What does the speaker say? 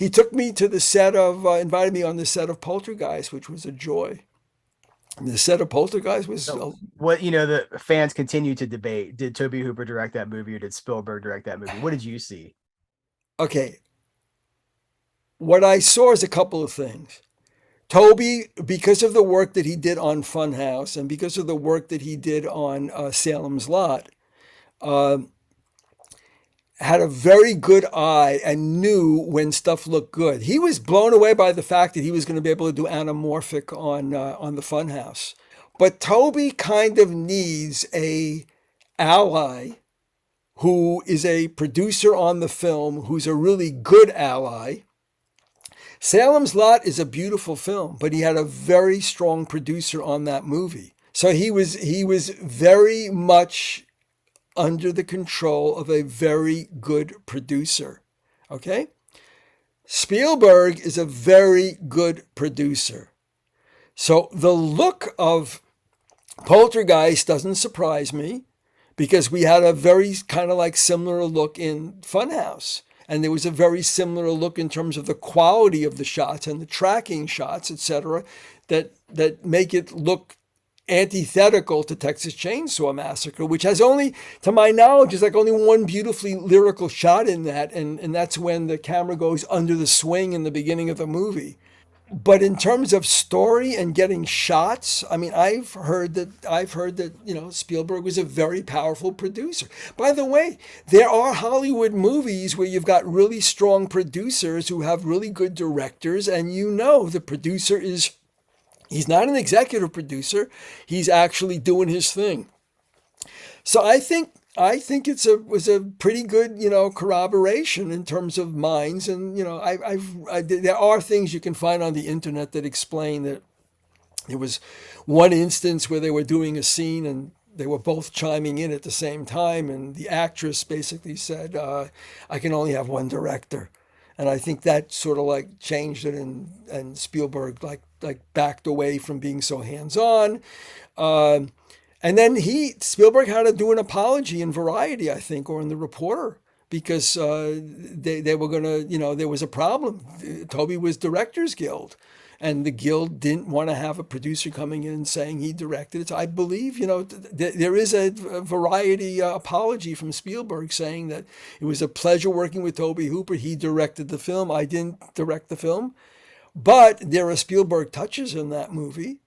He took me to the set of, invited me on the set of Poltergeist, which was a joy. And the set of Poltergeist was, So what the fans continue to debate: did Tobe Hooper direct that movie or did Spielberg direct that movie? What did you see? okay, what I saw is a couple of things. Toby, because of the work that he did on Funhouse and because of the work that he did on Salem's Lot, uh, had a very good eye and knew when stuff looked good. He was blown away by the fact that he was going to be able to do anamorphic on the Funhouse. But Toby kind of needs a ally who is a producer on the film, who's a really good ally. Salem's Lot is a beautiful film, but he had a very strong producer on that movie. So he was very much under the control of a very good producer. Okay? Spielberg is a very good producer. So the look of Poltergeist doesn't surprise me because we had a very kind of like similar look in Funhouse. And there was a very similar look in terms of the quality of the shots and the tracking shots, etc., that make it look antithetical to Texas Chainsaw Massacre, which has only, to my knowledge, is like only one beautifully lyrical shot in that, and that's when the camera goes under the swing in the beginning of the movie. But in terms of story and getting shots, I mean, I've heard that Spielberg was a very powerful producer. By the way, there are Hollywood movies where you've got really strong producers who have really good directors, and the producer is he's not an executive producer. He's actually doing his thing. So I think was a pretty good corroboration in terms of minds, and there are things you can find on the internet that explain that there was one instance where they were doing a scene and they were both chiming in at the same time, and the actress basically said, "I can only have one director." And I think that sort of like changed it, and Spielberg like backed away from being so hands on. And then Spielberg had to do an apology in Variety, I think, or in the Reporter, because they were gonna, there was a problem. Toby was Directors Guild, and the guild didn't want to have a producer coming in and saying he directed it. So I believe, there is a Variety apology from Spielberg saying that it was a pleasure working with Tobe Hooper. He directed the film. I didn't direct the film. But there are Spielberg touches in that movie.